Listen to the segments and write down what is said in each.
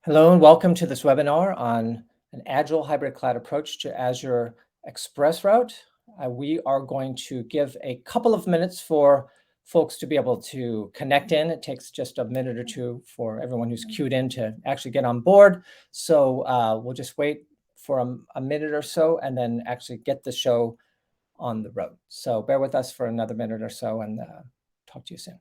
Hello and welcome to this webinar on an Agile hybrid cloud approach to Azure ExpressRoute. We are going to give a couple of minutes for folks to be able to connect in. It takes just a minute or two for everyone who's queued in to actually get on board. So we'll just wait for a minute or so and then actually get the show on the road. So bear with us for another minute or so and talk to you soon.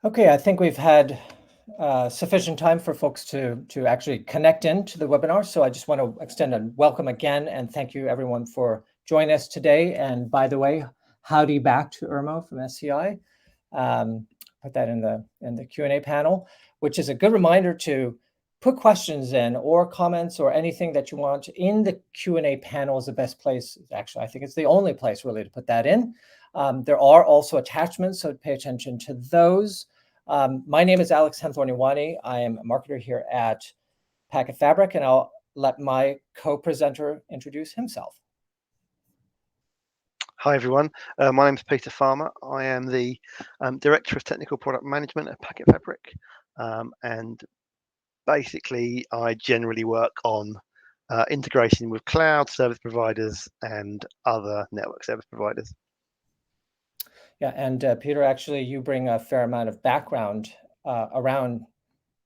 Okay, I think we've had sufficient time for folks to actually connect into the webinar. So I just want to extend a welcome again and thank you everyone for joining us today. And by the way, howdy back to Irmo from SCI. Put that in the Q&A panel, which is a good reminder to put questions in or comments or anything that you want in the Q&A panel is the best place. Actually, I think it's the only place really to put that in. There are also attachments, so pay attention to those. My name is Alex Henthorny-Wani. I am a marketer here at Packet Fabric, and I'll let my co-presenter introduce himself. Hi everyone, my name is Peter Farmer. I am the Director of Technical Product Management at Packet Fabric, and basically I generally work on integration with cloud service providers and other network service providers. Yeah, and Peter, actually you bring a fair amount of background around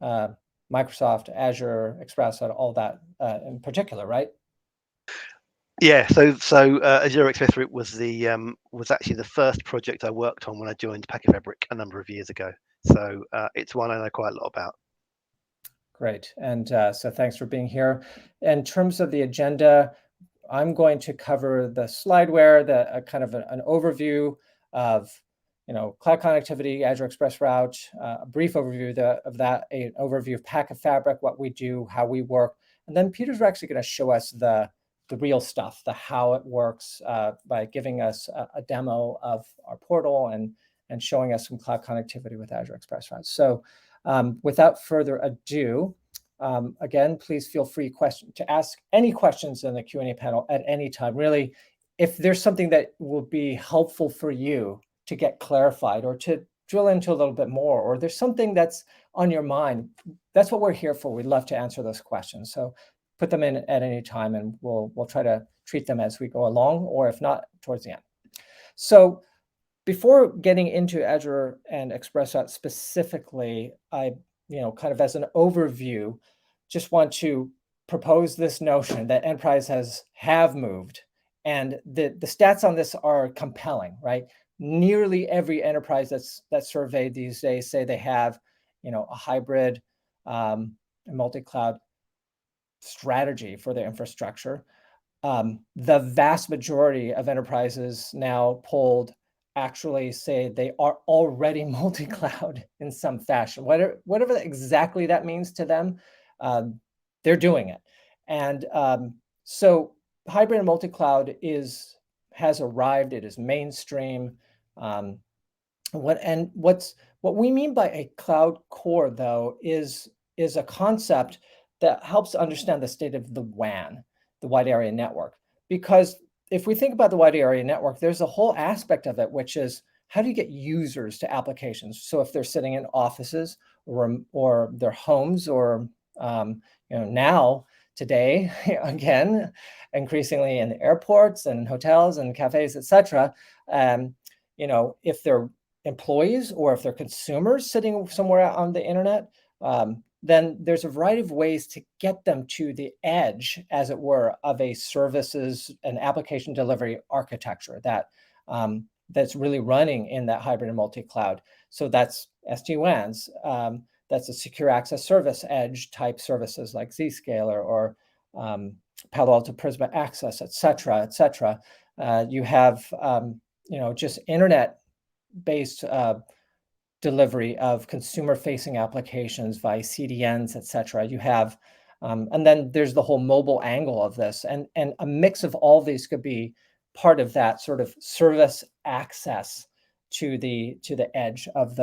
Microsoft, Azure, Express, all that in particular, right? Yeah, so Azure ExpressRoute was actually the first project I worked on when I joined Packet Fabric a number of years ago. So it's one I know quite a lot about. Great, and so thanks for being here. In terms of the agenda, I'm going to cover the slideware, kind of an overview of cloud connectivity, Azure ExpressRoute, a brief overview of that, an overview of Packet Fabric, what we do, how we work, and then Peter's actually going to show us the real stuff, the how it works by giving us a demo of our portal and showing us some cloud connectivity with Azure ExpressRoute. So without further ado, again, please feel free to ask any questions in the Q&A panel at any time. Really, if there's something that will be helpful for you to get clarified or to drill into a little bit more, or there's something that's on your mind, that's what we're here for. We'd love to answer those questions. So put them in at any time and we'll try to treat them as we go along, or if not, towards the end. So before getting into Azure and ExpressRoute specifically, I, kind of as an overview, just want to propose this notion that enterprises have moved. And the stats on this are compelling, right? Nearly every enterprise that's surveyed these days say they have, a hybrid multi-cloud strategy for their infrastructure. The vast majority of enterprises now polled actually say they are already multi-cloud in some fashion. Whatever exactly that means to them, they're doing it. And so hybrid and multi-cloud has arrived. It is mainstream. What we mean by a cloud core, though, is a concept that helps understand the state of the WAN, the wide area network. Because if we think about the wide area network, there's a whole aspect of it, which is how do you get users to applications? So if they're sitting in offices or their homes, or now today again, increasingly in airports and hotels and cafes, etc. If they're employees or if they're consumers sitting somewhere out on the internet, then there's a variety of ways to get them to the edge, as it were, of a services and application delivery architecture that's really running in that hybrid and multi-cloud. So that's SD-WANs, that's a secure access service edge type services like Zscaler or Palo Alto Prisma Access, et cetera. You have just internet-based delivery of consumer-facing applications via CDNs, et cetera. You have, and then there's the whole mobile angle of this, and a mix of all these could be part of that sort of service access to the edge of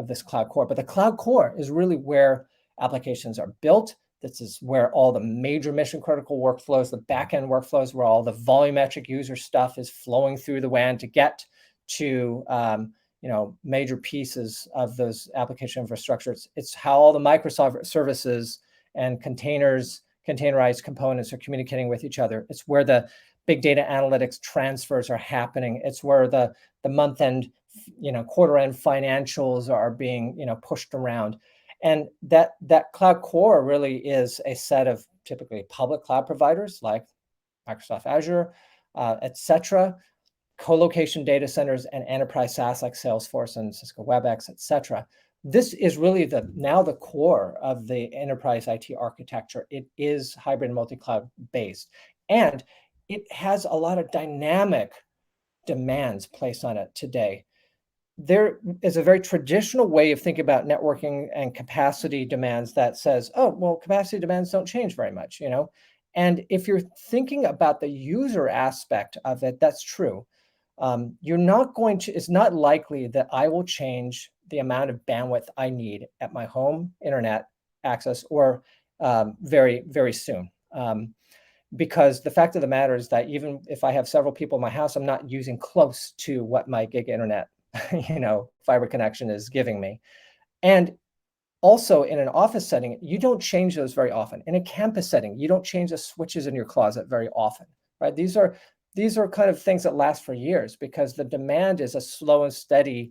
this cloud core. But the cloud core is really where applications are built. This is where all the major mission critical workflows, the backend workflows, where all the volumetric user stuff is flowing through the WAN to get to major pieces of those application infrastructures. It's how all the microservices and containerized components are communicating with each other. It's where the big data analytics transfers are happening. It's where the month-end, quarter-end financials are being, pushed around. And that cloud core really is a set of typically public cloud providers like Microsoft Azure, et cetera, colocation data centers, and enterprise SaaS like Salesforce and Cisco WebEx, et cetera. This is really now the core of the enterprise IT architecture. It is hybrid and multi-cloud based, and it has a lot of dynamic demands placed on it today. There is a very traditional way of thinking about networking and capacity demands that says, oh, well, capacity demands don't change very much, And if you're thinking about the user aspect of it, that's true. It's not likely that I will change the amount of bandwidth I need at my home internet access or very, very soon. Because the fact of the matter is that even if I have several people in my house, I'm not using close to what my gig internet, fiber connection is giving me. And also in an office setting, you don't change those very often. In a campus setting, you don't change the switches in your closet very often, right? These are kind of things that last for years because the demand is a slow and steady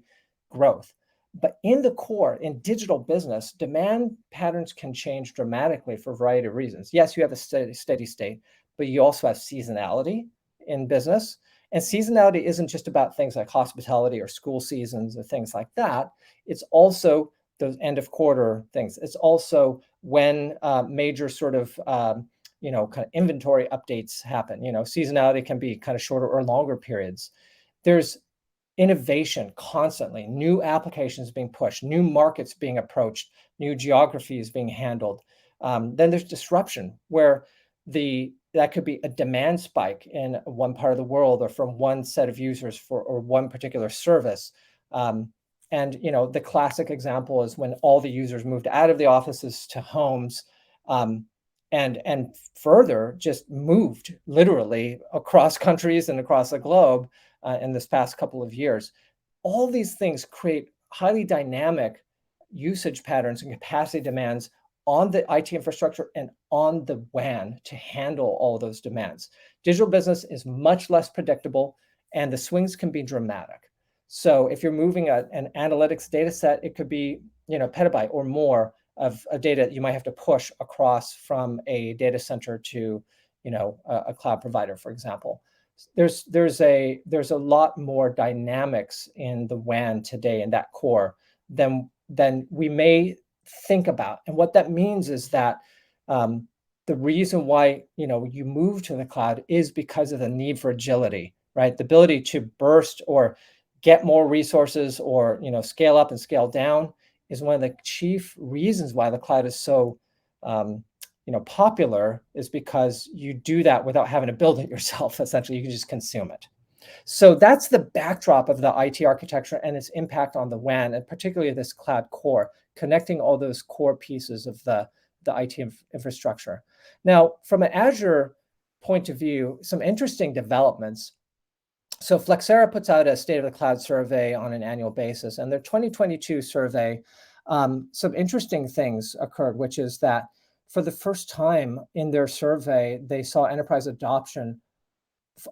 growth. But in the core, in digital business, demand patterns can change dramatically for a variety of reasons. Yes, you have a steady state, but you also have seasonality in business. And seasonality isn't just about things like hospitality or school seasons or things like that. It's also those end of quarter things. It's also when major sort of kind of inventory updates happen. Seasonality can be kind of shorter or longer periods. There's innovation constantly, new applications being pushed, new markets being approached, new geographies being handled. Then there's disruption where that could be a demand spike in one part of the world or from one set of users or one particular service. And the classic example is when all the users moved out of the offices to homes, and further just moved literally across countries and across the globe in this past couple of years. All these things create highly dynamic usage patterns and capacity demands on the IT infrastructure and on the WAN to handle all those demands. Digital business is much less predictable, and the swings can be dramatic. So if you're moving an analytics data set, it could be petabyte or more of data you might have to push across from a data center to a cloud provider, for example. There's a lot more dynamics in the WAN today in that core than we may think about. And what that means is that the reason why you move to the cloud is because of the need for agility, right? The ability to burst or get more resources or scale up and scale down is one of the chief reasons why the cloud is so popular is because you do that without having to build it yourself. Essentially, you can just consume it. So that's the backdrop of the IT architecture and its impact on the WAN, and particularly this cloud core, connecting all those core pieces of the IT infrastructure. Now, from an Azure point of view, some interesting developments. So Flexera puts out a State of the Cloud survey on an annual basis, and their 2022 survey, some interesting things occurred, which is that for the first time in their survey, they saw enterprise adoption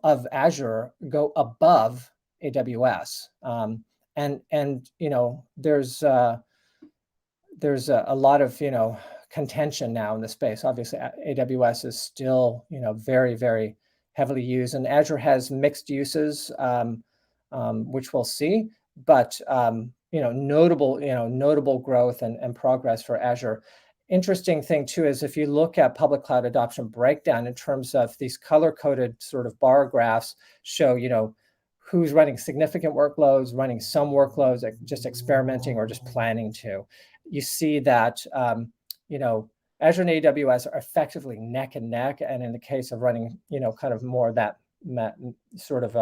of Azure go above AWS. And there's a lot of contention now in the space. Obviously, AWS is still very, very heavily used, and Azure has mixed uses, which we'll see. But notable growth and progress for Azure. Interesting thing too is if you look at public cloud adoption breakdown in terms of these color-coded sort of bar graphs show who's running significant workloads, running some workloads, just experimenting or just planning to. You see that Azure and AWS are effectively neck and neck, and in the case of running kind of more that sort of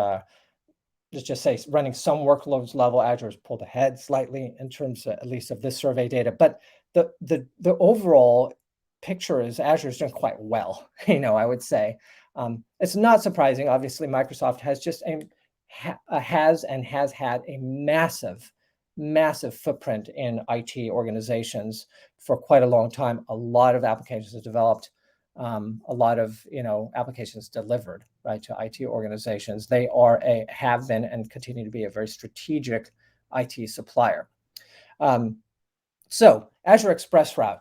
let's just say running some workloads level, Azure has pulled ahead slightly in terms of, at least of this survey data, but the overall picture is Azure is doing quite well. I would say it's not surprising. Obviously, Microsoft has just has had a massive footprint in IT organizations for quite a long time. A lot of applications are developed, a lot of applications delivered right to IT organizations. They have been and continue to be a very strategic IT supplier. So Azure ExpressRoute,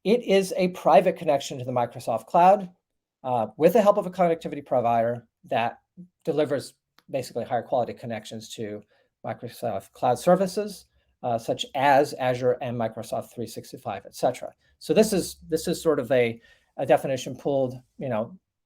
it is a private connection to the Microsoft Cloud with the help of a connectivity provider that delivers basically higher quality connections to Microsoft Cloud services, such as Azure and Microsoft 365, et cetera. So this is sort of a definition pulled,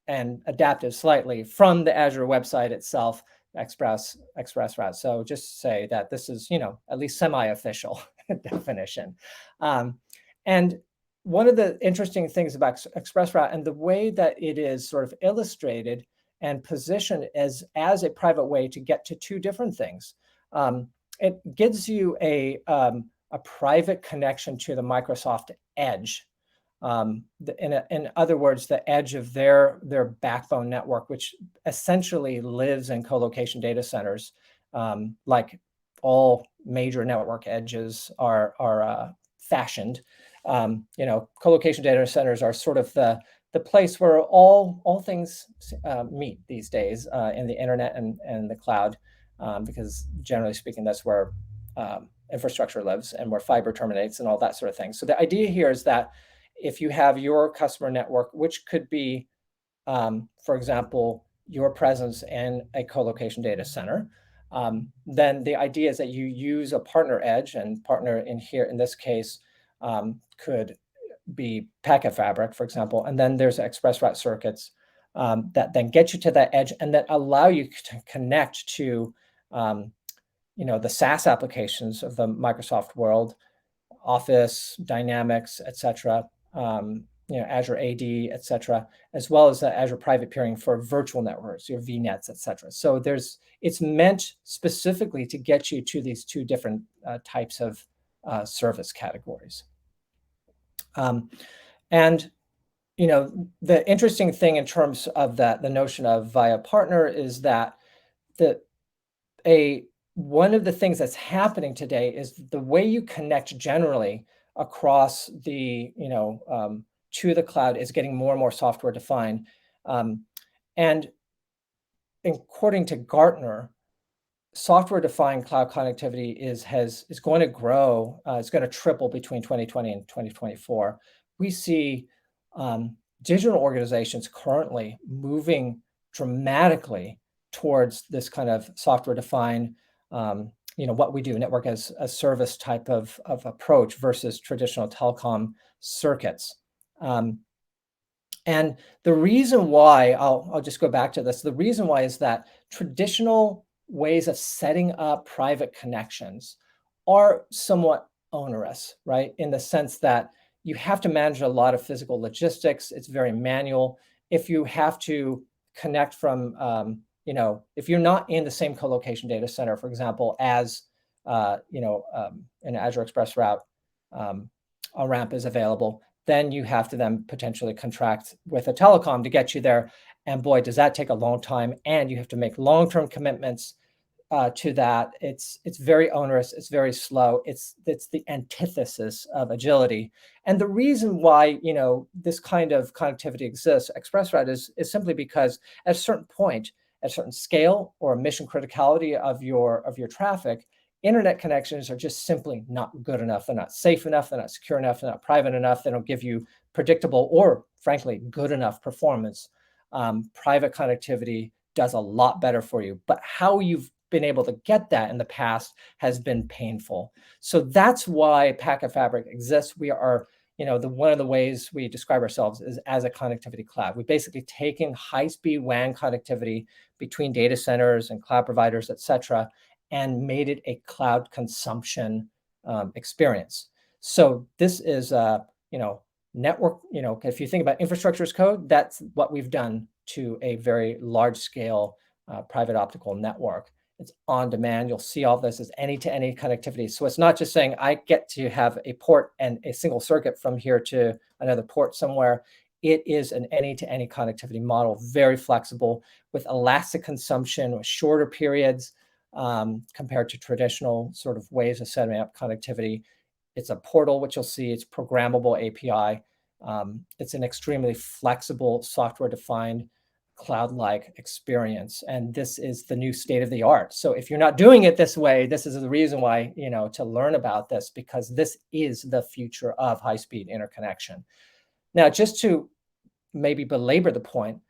and adapted slightly from the Azure website itself, ExpressRoute. So just say that this is, at least semi-official definition. And one of the interesting things about ExpressRoute and the way that it is sort of illustrated and positioned as a private way to get to two different things. It gives you a private connection to the Microsoft Edge. In other words, the edge of their backbone network, which essentially lives in colocation data centers, like all major network edges are fashioned. Colocation data centers are sort of the place where all things meet these days in the internet and the cloud, because generally speaking, that's where infrastructure lives and where fiber terminates and all that sort of thing. So the idea here is that if you have your customer network, which could be, for example, your presence in a colocation data center, then the idea is that you use a partner edge, and partner in this case could be Packet Fabric, for example, and then there's ExpressRoute circuits that then get you to that edge and that allow you to connect to the SaaS applications of the Microsoft world, Office, Dynamics, etc., Azure AD, etc., as well as the Azure Private Peering for virtual networks, your VNets, etc. So it's meant specifically to get you to these two different types of service categories. And the interesting thing in terms of the notion of via partner is that one of the things that's happening today is the way you connect generally across the to the cloud is getting more and more software defined, and according to Gartner, software-defined cloud connectivity is going to grow. It's going to triple between 2020 and 2024. We see digital organizations currently moving dramatically towards this kind of software-defined, what we do, network as a service type of approach versus traditional telecom circuits. And the reason why, I'll just go back to this, the reason why is that traditional ways of setting up private connections are somewhat onerous, right? In the sense that you have to manage a lot of physical logistics. It's very manual. If you have to connect from, if you're not in the same colocation data center, for example, as, an Azure ExpressRoute, a ramp is available, then you have to then potentially contract with a telecom to get you there. And boy, does that take a long time. And you have to make long-term commitments to that. It's very onerous. It's very slow. It's the antithesis of agility. And the reason why this kind of connectivity exists, ExpressRoute, is simply because at a certain point, at a certain scale or mission criticality of your traffic, internet connections are just simply not good enough. They're not safe enough. They're not secure enough. They're not private enough. They don't give you predictable or, frankly, good enough performance. Private connectivity does a lot better for you. But how you've been able to get that in the past has been painful. So that's why Packet Fabric exists. We are, one of the ways we describe ourselves is as a connectivity cloud. We've basically taken high-speed WAN connectivity between data centers and cloud providers, et cetera, and made it a cloud consumption experience. So this is, network, if you think about infrastructure as code, that's what we've done to a very large scale private optical network. It's on demand. You'll see all this as any-to-any connectivity. So it's not just saying I get to have a port and a single circuit from here to another port somewhere. It is an any-to-any connectivity model, very flexible with elastic consumption, with shorter periods compared to traditional sort of ways of setting up connectivity. It's a portal, which you'll see. It's programmable API. It's an extremely flexible, software-defined, cloud-like experience. And this is the new state of the art. So if you're not doing it this way, this is the reason why, to learn about this, because this is the future of high-speed interconnection. Now, just to maybe belabor the point,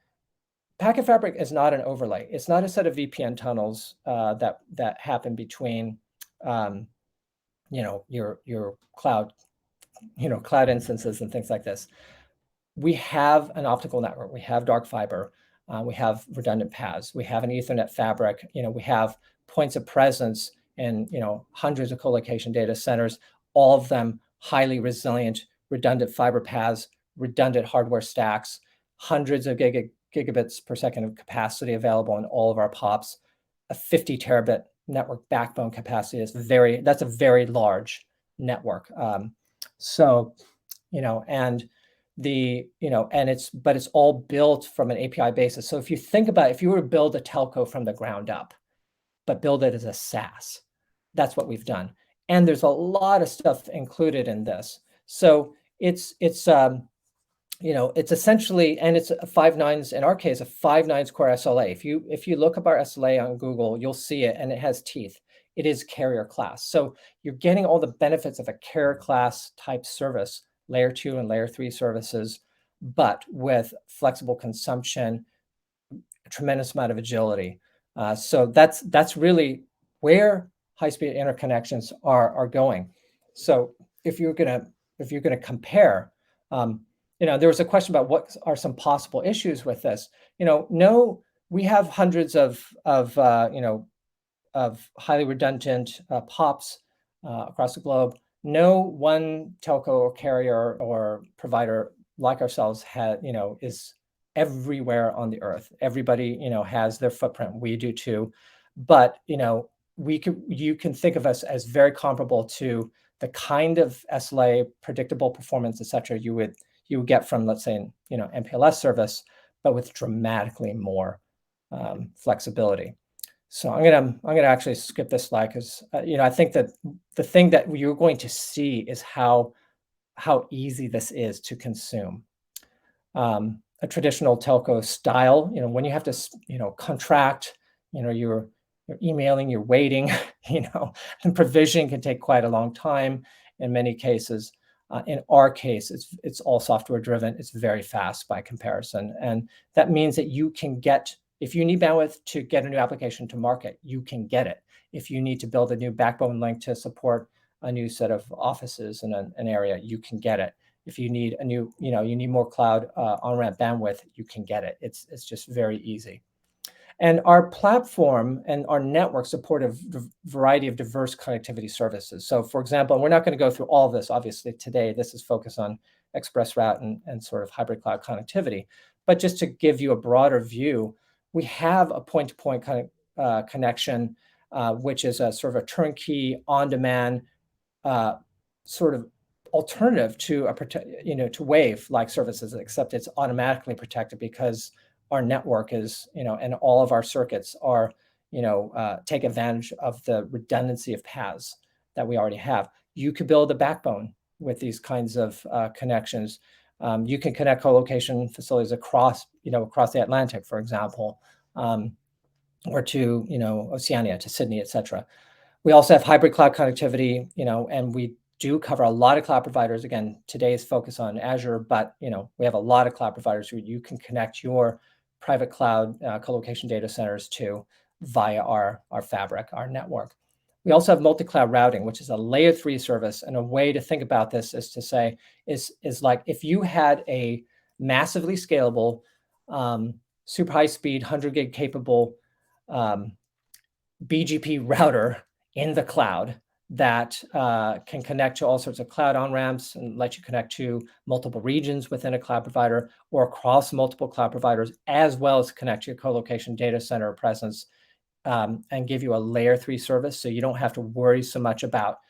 Packet Fabric is not an overlay. It's not a set of VPN tunnels that happen between, your cloud, cloud instances and things like this. We have an optical network. We have dark fiber. We have redundant paths. We have an Ethernet fabric. We have points of presence in hundreds of colocation data centers. All of them highly resilient, redundant fiber paths, redundant hardware stacks, hundreds of gigabits per second of capacity available in all of our POPs. A 50 terabit network backbone capacity is that's a very large network. It's all built from an API basis. So if you think about if you were to build a telco from the ground up, but build it as a SaaS, that's what we've done. And there's a lot of stuff included in this. So it's essentially, and it's a 5 nines, in our case, a 5 nines core SLA. If you look up our SLA on Google, you'll see it, and it has teeth. It is carrier class. So you're getting all the benefits of a carrier class type service, layer 2 and layer 3 services, but with flexible consumption, a tremendous amount of agility. So that's really where high-speed interconnections are going. So if you're gonna compare, there was a question about what are some possible issues with this. No, we have hundreds of highly redundant POPs across the globe. No one telco or carrier or provider like ourselves is everywhere on the earth. Everybody has their footprint. We do too, but you can think of us as very comparable to the kind of SLA, predictable performance, etc. You would get from, let's say, MPLS service, but with dramatically more flexibility. So I'm gonna actually skip this slide because I think that the thing that you're going to see is how easy this is to consume. A traditional telco style, when you have to contract, you're emailing, you're waiting, and provision can take quite a long time in many cases. In our case, it's all software driven. It's very fast by comparison, and that means that you can get. If you need bandwidth to get a new application to market, you can get it. If you need to build a new backbone link to support a new set of offices in an area, you can get it. If you need a new, you need more cloud on-ramp bandwidth, you can get it. It's just very easy. And our platform and our network support a variety of diverse connectivity services. So for example, and we're not going to go through all of this, obviously, today. This is focused on ExpressRoute and sort of hybrid cloud connectivity. But just to give you a broader view, we have a point-to-point kind of connection, which is a sort of a turnkey, on-demand sort of alternative to to Wave-like services, except it's automatically protected because our network is, and all of our circuits are, take advantage of the redundancy of paths that we already have. You could build a backbone with these kinds of connections. You can connect co-location facilities across the Atlantic, for example, or to, Oceania, to Sydney, et cetera. We also have hybrid cloud connectivity, and we do cover a lot of cloud providers. Again, today's focus on Azure, but we have a lot of cloud providers who you can connect your private cloud colocation data centers to via our fabric, our network. We also have multi-cloud routing, which is a layer 3 service. And a way to think about this is to say, is like if you had a massively scalable, super high speed, 100 gig capable BGP router in the cloud that can connect to all sorts of cloud on-ramps and let you connect to multiple regions within a cloud provider or across multiple cloud providers, as well as connect to your co-location data center presence, and give you a layer 3 service. So you don't have to worry so much about,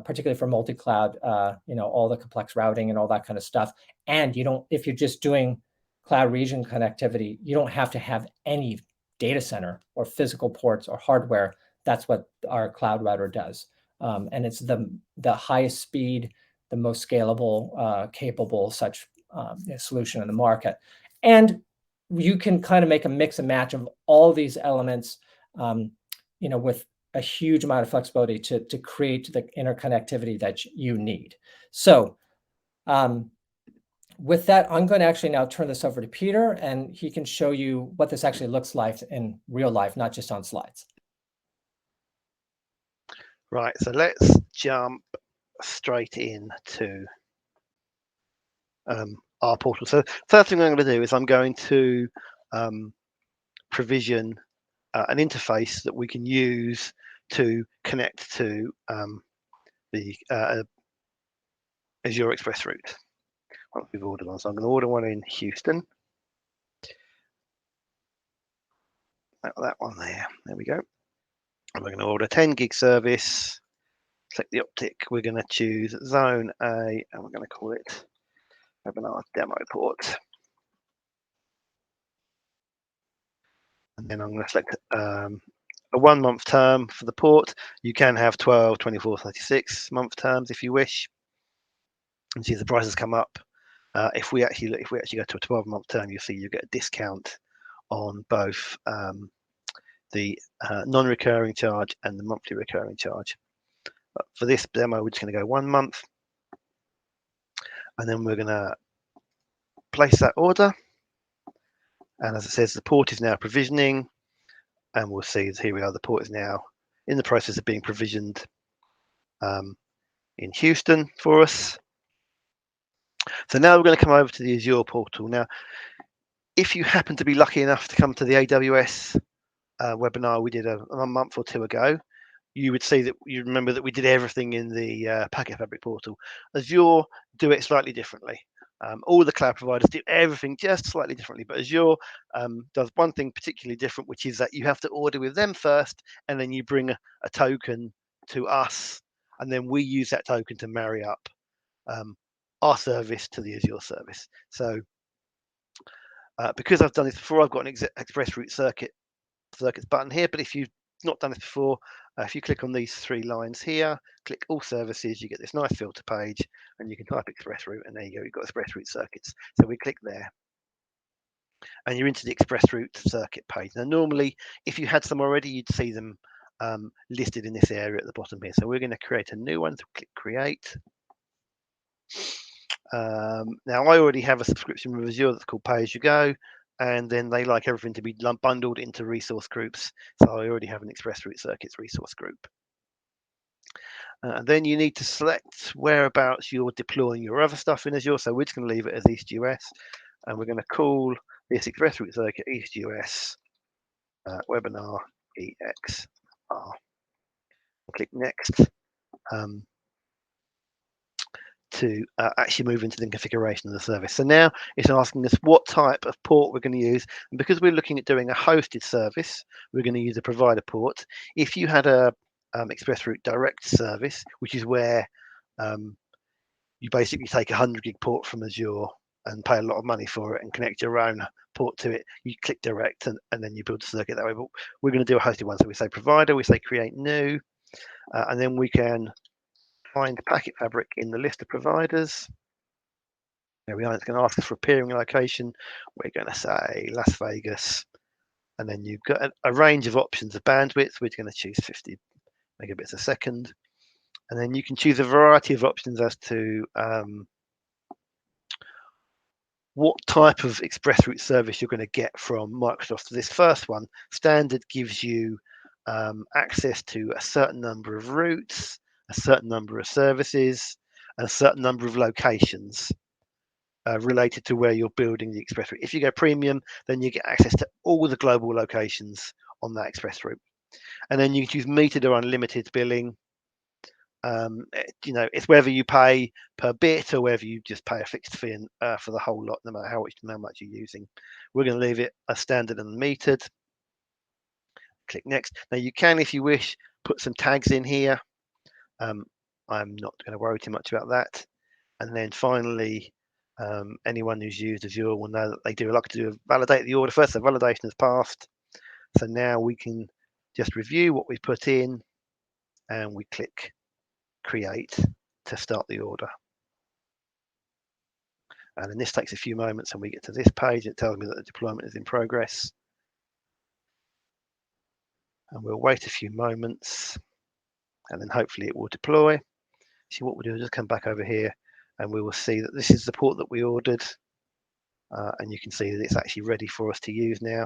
particularly for multi-cloud, all the complex routing and all that kind of stuff. And if you're just doing cloud region connectivity, you don't have to have any data center or physical ports or hardware. That's what our cloud router does. And it's the highest speed, the most scalable, capable such solution in the market. And you can kind of make a mix and match of all these elements, with a huge amount of flexibility to create the interconnectivity that you need. So with that, I'm going to actually now turn this over to Peter, and he can show you what this actually looks like in real life, not just on slides. Right, so let's jump straight into our portal. So first thing I'm going to do is I'm going to provision an interface that we can use to connect to the Azure ExpressRoute. Once we've ordered one, so I'm going to order one in Houston. That one there. There we go. And we're going to order 10 gig service. Select the optic. We're going to choose Zone A, and we're going to call it Webinar Demo Port. And then I'm going to select a 1 month term for the port. You can have 12, 24, 36 month terms if you wish. And see the prices come up. If we actually go to a 12-month term, you'll see you get a discount on both the non-recurring charge and the monthly recurring charge. But for this demo, we're just going to go 1 month, and then we're going to place that order. And as it says, the port is now provisioning, and we'll see here we are. The port is now in the process of being provisioned in Houston for us. So now we're going to come over to the Azure portal. Now, if you happen to be lucky enough to come to the AWS webinar we did a month or two ago, you would see that you remember that we did everything in the Packet Fabric portal. Azure do it slightly differently. All the cloud providers do everything just slightly differently, but Azure does one thing particularly different, which is that you have to order with them first, and then you bring a token to us, and then we use that token to marry up our service to the Azure service. So because I've done this before, I've got an ExpressRoute circuits button here, but if you've not done this before, if you click on these 3 lines here, click all services, you get this nice filter page, and you can type ExpressRoute, and there you go, you've got ExpressRoute circuits. So we click there, and you're into the ExpressRoute circuit page. Now normally, if you had some already, you'd see them listed in this area at the bottom here. So we're going to create a new one, so click create. Now I already have a subscription with Azure that's called Pay As You Go, and then they like everything to be bundled into resource groups. So I already have an ExpressRoute circuits resource group. And then you need to select whereabouts you're deploying your other stuff in Azure. So we're just going to leave it as East US, and we're going to call this ExpressRoute circuit East US webinar EXR. Click next. to actually move into the configuration of the service. So now it's asking us what type of port we're going to use, and because we're looking at doing a hosted service, we're going to use a provider port. If you had a ExpressRoute direct service, which is where you basically take a 100 gig port from Azure and pay a lot of money for it and connect your own port to it, you click direct and then you build a circuit that way. But we're going to do a hosted one, so we say provider, we say create new, and then we can find Packet Fabric in the list of providers. There we are. It's going to ask us for a peering location. We're going to say Las Vegas, and then you've got a range of options of bandwidth. We're going to choose 50 megabits a second, and then you can choose a variety of options as to what type of ExpressRoute service you're going to get from Microsoft. So this first one, standard, gives you access to a certain number of routes, a certain number of services, and a certain number of locations related to where you're building the ExpressRoute. If you go premium, then you get access to all the global locations on that ExpressRoute. And then you can choose metered or unlimited billing. It's whether you pay per bit or whether you just pay a fixed fee for the whole lot, no matter how much you're using. We're going to leave it as standard and metered. Click next. Now you can, if you wish, put some tags in here. I'm not going to worry too much about that. And then finally, anyone who's used Azure will know that they like to validate the order first. So validation has passed. So now we can just review what we put in, and we click create to start the order. And then this takes a few moments, and we get to this page. It tells me that the deployment is in progress. And we'll wait a few moments, and then hopefully it will deploy. See, what we'll do is just come back over here, and we will see that this is the port that we ordered. And you can see that it's actually ready for us to use now.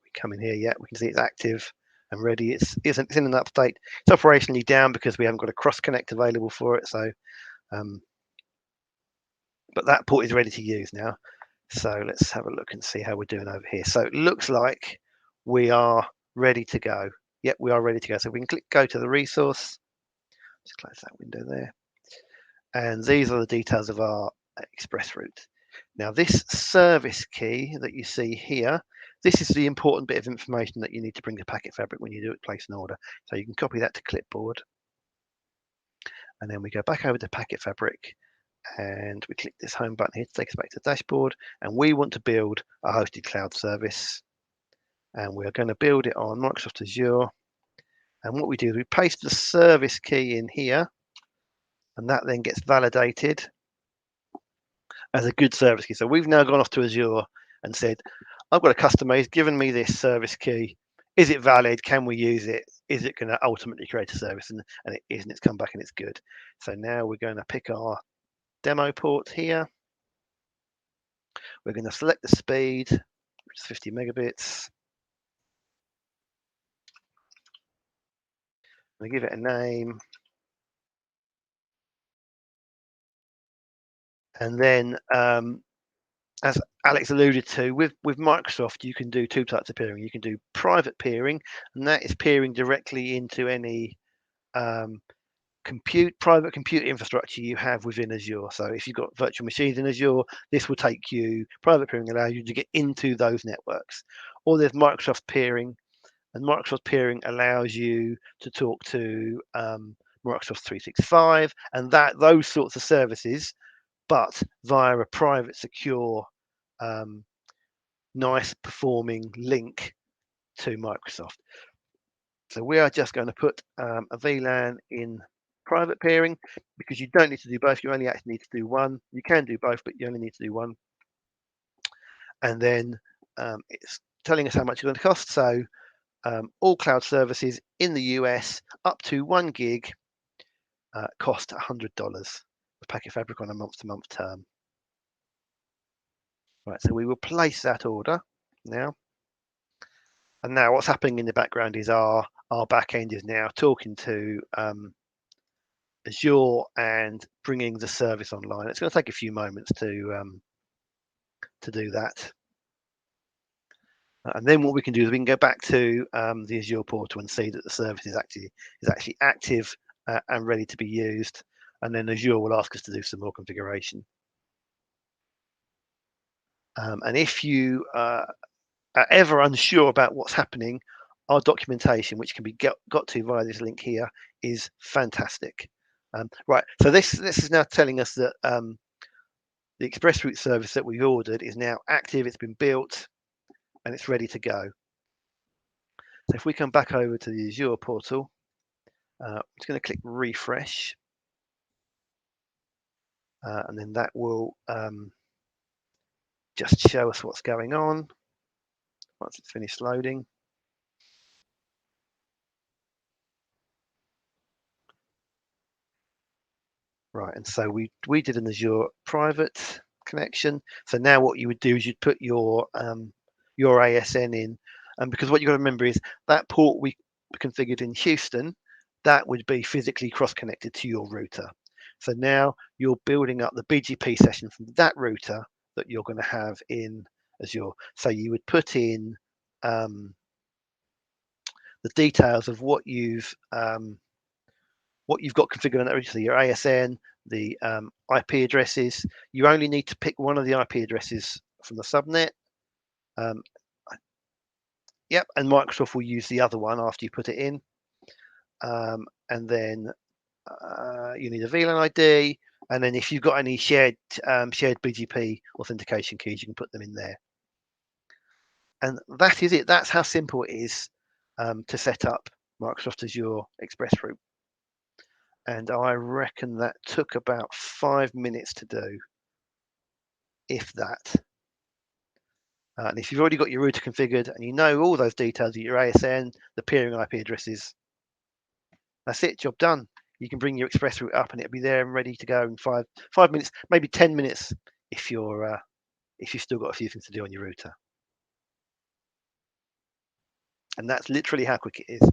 We come in here, yeah, we can see it's active and ready. It's in an update. It's operationally down because we haven't got a cross connect available for it. So, but that port is ready to use now. So let's have a look and see how we're doing over here. So it looks like we are ready to go. Yep, we are ready to go. So we can click go to the resource. Just close that window there. And these are the details of our ExpressRoute. Now this service key that you see here, this is the important bit of information that you need to bring to Packet Fabric when you do place an order. So you can copy that to clipboard. And then we go back over to Packet Fabric, and we click this home button here to take us back to the dashboard. And we want to build a hosted cloud service. And we're going to build it on Microsoft Azure. And what we do is we paste the service key in here, and that then gets validated as a good service key. So we've now gone off to Azure and said, I've got a customer, he's given me this service key. Is it valid? Can we use it? Is it going to ultimately create a service? And it is, and it's come back and it's good. So now we're going to pick our demo port here. We're going to select the speed, which is 50 megabits. I'm going to give it a name. And then, as Alex alluded to, with Microsoft, you can do two types of peering. You can do private peering, and that is peering directly into any private compute infrastructure you have within Azure. So if you've got virtual machines in Azure, this will take you, private peering allows you to get into those networks. Or there's Microsoft peering, and Microsoft peering allows you to talk to Microsoft 365 and those sorts of services, but via a private, secure, nice performing link to Microsoft. So we are just going to put a VLAN in private peering, because you don't need to do both. You only actually need to do one. You can do both, but you only need to do one. And then it's telling us how much it's going to cost. So all cloud services in the US up to 1 gig cost $100 with Packet Fabric on a month-to-month term. Right, so we will place that order now. And now what's happening in the background is our backend is now talking to Azure and bringing the service online. It's going to take a few moments to do that. And then what we can do is we can go back to the Azure portal and see that the service is actually active and ready to be used. and then Azure will ask us to do some more configuration. And if you are ever unsure about what's happening, our documentation, which can be got to via this link here, is fantastic. Right, so this is now telling us that the ExpressRoute service that we've ordered is now active, it's been built, and it's ready to go. So if we come back over to the Azure portal, I'm just going to click refresh, and then that will just show us what's going on once it's finished loading. Right, and so we did an Azure private connection. So now what you would do is you'd put your ASN in, and because what you've got to remember is that port we configured in Houston, that would be physically cross-connected to your router. So now you're building up the BGP session from that router that you're going to have in Azure. So you would put in the details of what you've got configured on that router, so your ASN, the IP addresses. You only need to pick one of the IP addresses from the subnet. Yep, and Microsoft will use the other one after you put it in. And then you need a VLAN ID, and then if you've got any shared BGP authentication keys, you can put them in there. And that is it. That's how simple it is to set up Microsoft Azure ExpressRoute. And I reckon that took about 5 minutes to do, if that. And if you've already got your router configured and you know all those details of your ASN, the peering IP addresses, that's it, job done. You can bring your ExpressRoute up and it'll be there and ready to go in 5 minutes, maybe 10 minutes if you've still got a few things to do on your router. And that's literally how quick it is.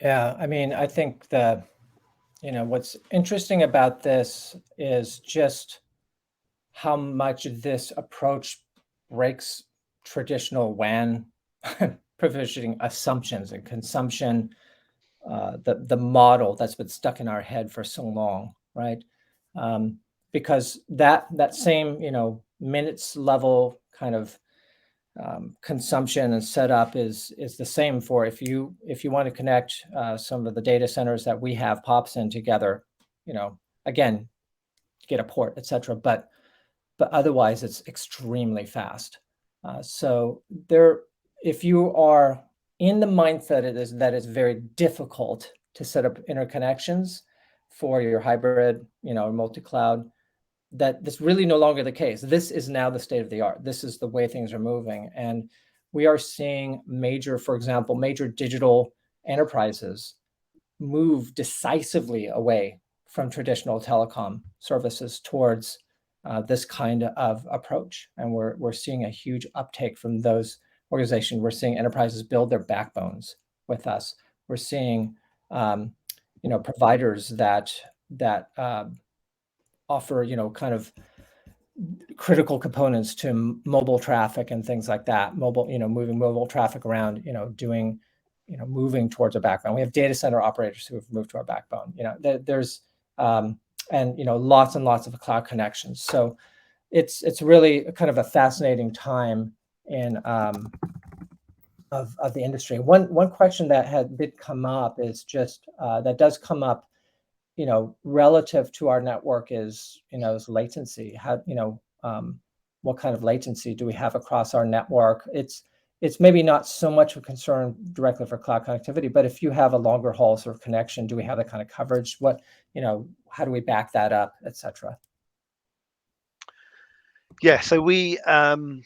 Yeah, I mean, I think what's interesting about this is just how much this approach breaks traditional WAN provisioning assumptions and consumption, the model that's been stuck in our head for so long, right? Because that same minutes level kind of consumption and setup is the same for if you want to connect some of the data centers that we have POPs in together, again, get a port, etc. But otherwise, it's extremely fast. So if you are in the mindset that it's very difficult to set up interconnections for your hybrid, multi-cloud, that's really no longer the case. This is now the state of the art. This is the way things are moving. And we are seeing for example, major digital enterprises move decisively away from traditional telecom services towards this kind of approach. And we're seeing a huge uptake from those organizations. We're seeing enterprises build their backbones with us. We're seeing providers that offer kind of critical components to mobile traffic and things like that. Moving mobile traffic around, moving towards a backbone. We have data center operators who have moved to our backbone. There's and lots and lots of cloud connections. So it's really kind of a fascinating time in of the industry. One question that did come up is just that does come up, relative to our network is latency. How what kind of latency do we have across our network? It's maybe not so much of a concern directly for cloud connectivity, but if you have a longer haul sort of connection, do we have that kind of coverage? What how do we back that up, etc.? Yeah, so we know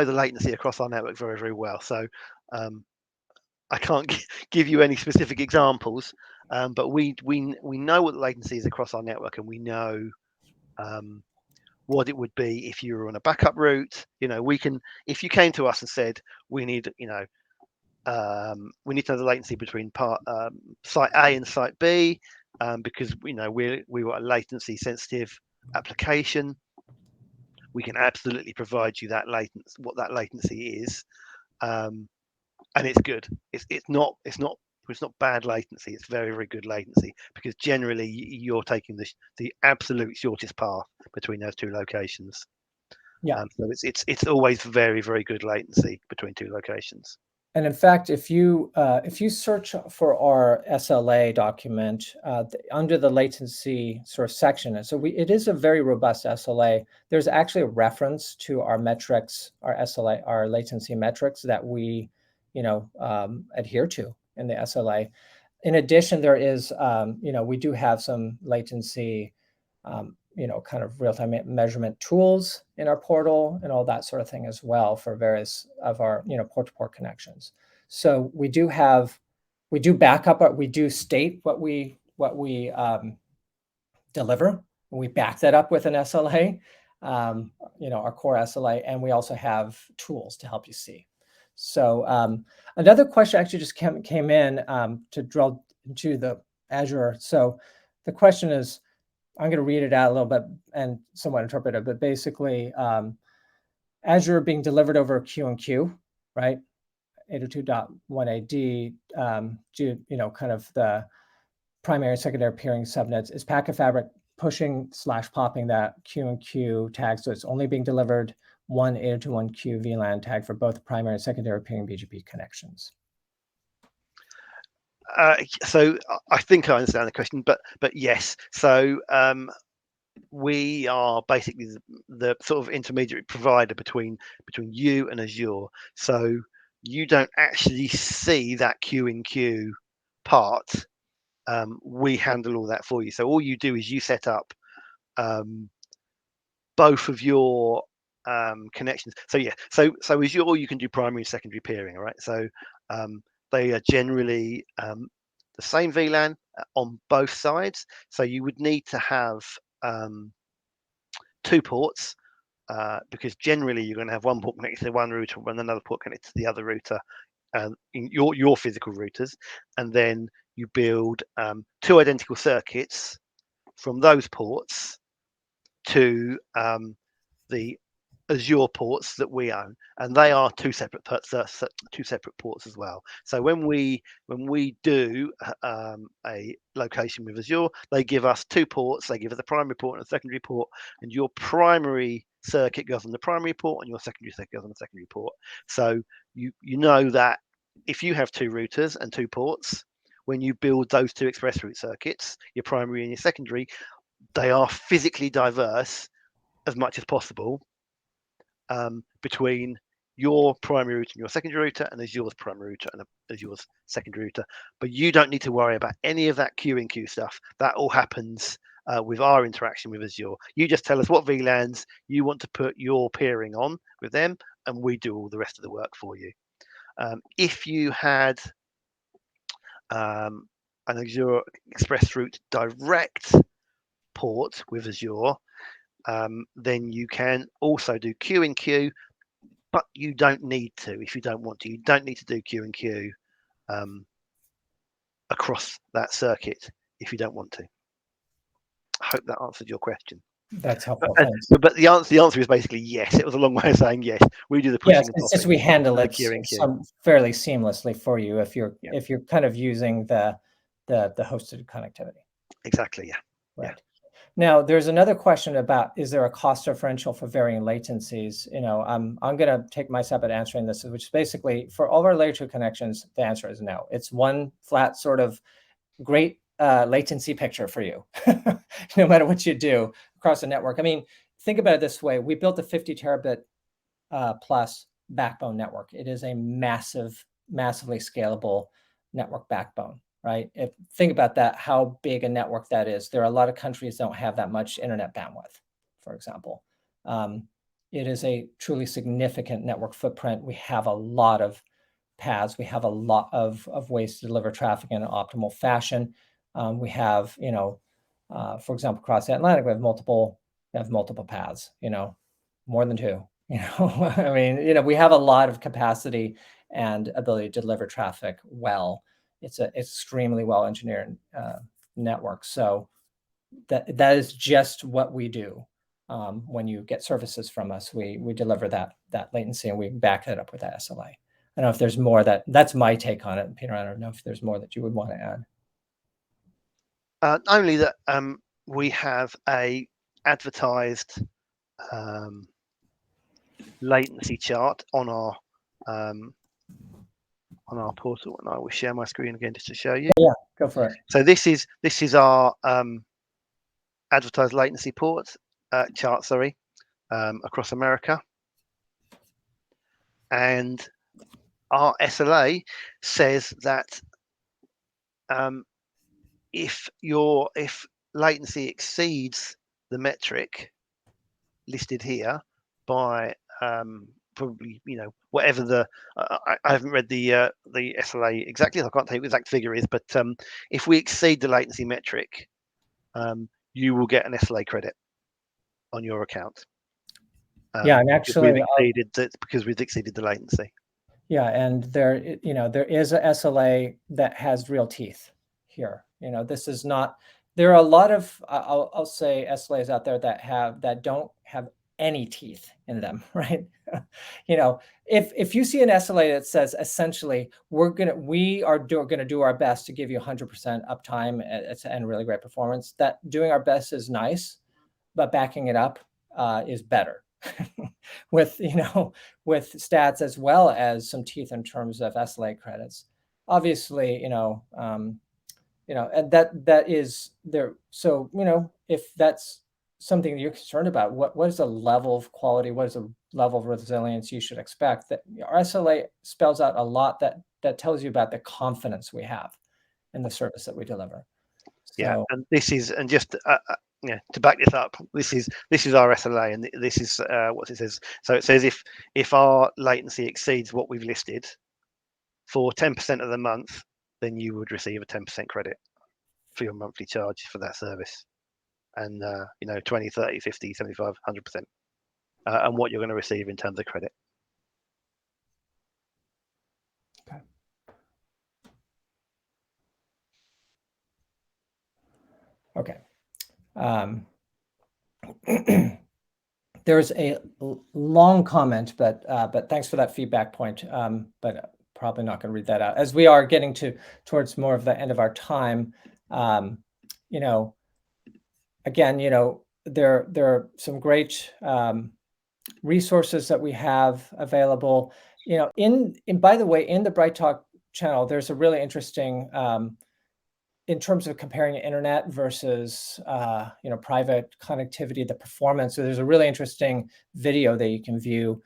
the latency across our network very, very well. So I can't give you any specific examples, but we know what the latency is across our network, and we know what it would be if you were on a backup route. If you came to us and said we need to know the latency between site A and site B, because we were a latency sensitive application, we can absolutely provide you what that latency is, and it's good. It's not it's not bad latency, it's very, very good latency, because generally you're taking the absolute shortest path between those two locations. Yeah. So it's always very, very good latency between two locations. And in fact, if you search for our SLA document under the latency sort of section, and so it is a very robust SLA. There's actually a reference to our metrics, our SLA, our latency metrics that we, adhere to in the SLA. In addition, there is, we do have some latency, kind of real-time measurement tools in our portal and all that sort of thing as well for various of our, port-to-port connections. So we do back up, we do state what we deliver, and we back that up with an SLA, our core SLA, and we also have tools to help you see. So another question actually just came in to drill into the Azure. So the question is, I'm going to read it out a little bit and somewhat interpret it, but basically Azure being delivered over Q&Q, right? 802.1ad, kind of the primary and secondary peering subnets. Is Packet Fabric pushing/popping that Q&Q tag, so it's only being delivered one 802.1q VLAN tag for both primary and secondary peering BGP connections? So I think I understand the question, but yes. So we are basically the sort of intermediary provider between you and Azure. So you don't actually see that Q&Q part. We handle all that for you. So all you do is you set up both of your connections. So yeah, so Azure, you can do primary and secondary peering, all right? So they are generally the same VLAN on both sides. So you would need to have two ports because generally you're going to have one port connected to one router and another port connected to the other router, in your physical routers, and then you build two identical circuits from those ports to the Azure ports that we own, and they are two separate ports as well. So when we do a location with Azure, they give us two ports. They give us a primary port and a secondary port, and your primary circuit goes on the primary port, and your secondary circuit goes on the secondary port. So you know that if you have two routers and two ports, when you build those two ExpressRoute circuits, your primary and your secondary, they are physically diverse as much as possible between your primary router and your secondary router, and Azure's primary router and Azure's secondary router. But you don't need to worry about any of that Q&Q stuff. That all happens with our interaction with Azure. You just tell us what VLANs you want to put your peering on with them, and we do all the rest of the work for you. If you had an Azure ExpressRoute direct port with Azure, then you can also do Q&Q, but you don't need to if you don't want to. You don't need to do Q&Q across that circuit if you don't want to. I hope that answered your question. That's helpful. But the answer is basically yes. It was a long way of saying yes. We do the pushing. Yes, it's just we handle it fairly seamlessly for you if you're kind of using the hosted connectivity. Exactly. Yeah. Right. Yeah. Now, there's another question about, is there a cost differential for varying latencies? I'm going to take my step at answering this, which is basically for all of our layer 2 connections, the answer is no. It's one flat sort of great latency picture for you, no matter what you do across the network. I mean, think about it this way. We built a 50 terabit plus backbone network. It is a massively scalable network backbone. Right? Think about that, how big a network that is. There are a lot of countries that don't have that much internet bandwidth, for example. It is a truly significant network footprint. We have a lot of paths. We have a lot of ways to deliver traffic in an optimal fashion. We have, for example, across the Atlantic, we have multiple paths, more than two. I mean, we have a lot of capacity and ability to deliver traffic well. It's an extremely well-engineered network. So that is just what we do. When you get services from us, we deliver that latency and we back it up with that SLA. don't know if there's more that's my take on it, Peter. I don't know if there's more that you would want to add. Only that we have a advertised latency latency our chart on our portal, and I will share my screen again just to show you. Yeah, go for it. So this is our advertised latency chart, sorry, across America, and our SLA says that if latency exceeds the metric listed here by probably, whatever the I haven't read the SLA exactly, so I can't tell you what the exact figure is, but if we exceed the latency metric, you will get an SLA credit on your account. Yeah, I'm actually because we've exceeded the latency. Yeah, and there is a SLA that has real teeth here. This is not. There are a lot of I'll say SLAs out there that don't have any teeth in them, right? If you see an SLA that says essentially we are gonna do our best to give you 100% uptime and really great performance, that doing our best is nice, but backing it up is better. with stats as well as some teeth in terms of SLA credits. Obviously, and that is there. So if that's something that you're concerned about, what is the level of quality? What is the level of resilience you should expect? That our SLA spells out a lot that tells you about the confidence we have in the service that we deliver. So, yeah, and this is, and just to back this up, this is our SLA, and this is what it says. So it says if our latency exceeds what we've listed for 10% of the month, then you would receive a 10% credit for your monthly charge for that service, and 20, 30, 50, 75, 100%, and what you're going to receive in terms of credit. Okay. There's a long comment, but thanks for that feedback point. But probably not going to read that out as we are getting towards more of the end of our time. Again, there are some great resources that we have available. By the way, in the Bright Talk channel, there's a really interesting in terms of comparing internet versus private connectivity, the performance. So there's a really interesting video that you can view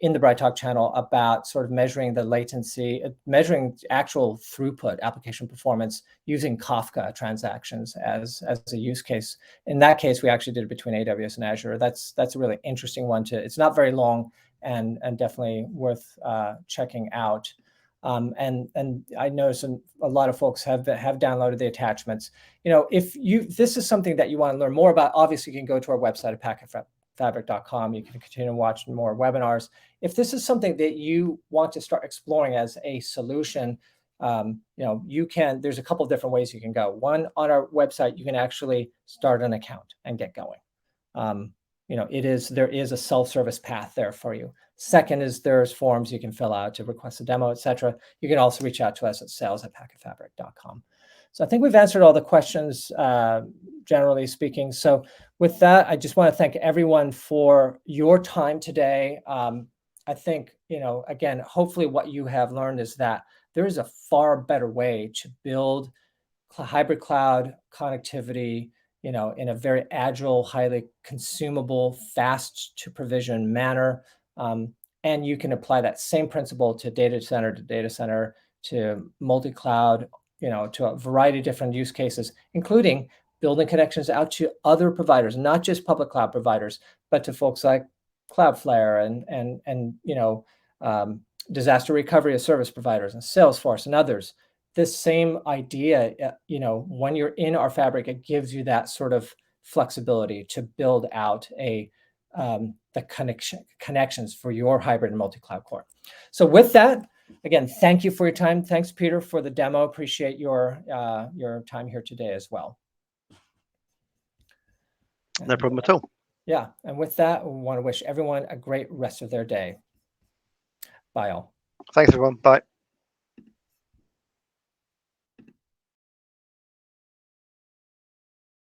in the Bright Talk channel about sort of measuring the latency, measuring actual throughput, application performance using Kafka transactions as a use case. In that case, we actually did it between AWS and Azure. That's a really interesting one it's not very long and definitely worth checking out. And I know a lot of folks have downloaded the attachments. If this is something that you want to learn more about, obviously you can go to our website at packetfabric.com. You can continue to watch more webinars. If this is something that you want to start exploring as a solution, you can. There's a couple of different ways you can go. One, on our website, you can actually start an account and get going. There is a self-service path there for you. Second is there's forms you can fill out to request a demo, etc. You can also reach out to us at sales@packetfabric.com. So I think we've answered all the questions, generally speaking. So with that, I just want to thank everyone for your time today. I think, again, hopefully what you have learned is that there is a far better way to build hybrid cloud connectivity, in a very agile, highly consumable, fast to provision manner. And you can apply that same principle to data center, to multi-cloud, to a variety of different use cases, including building connections out to other providers, not just public cloud providers, but to folks like Cloudflare and disaster recovery as service providers and Salesforce and others. This same idea, when you're in our fabric, it gives you that sort of flexibility to build out the connections for your hybrid and multi-cloud core. So with that, again, thank you for your time. Thanks, Peter, for the demo. Appreciate your time here today as well. No problem at all. Yeah, and with that, we want to wish everyone a great rest of their day. Bye all. Thanks, everyone. Bye.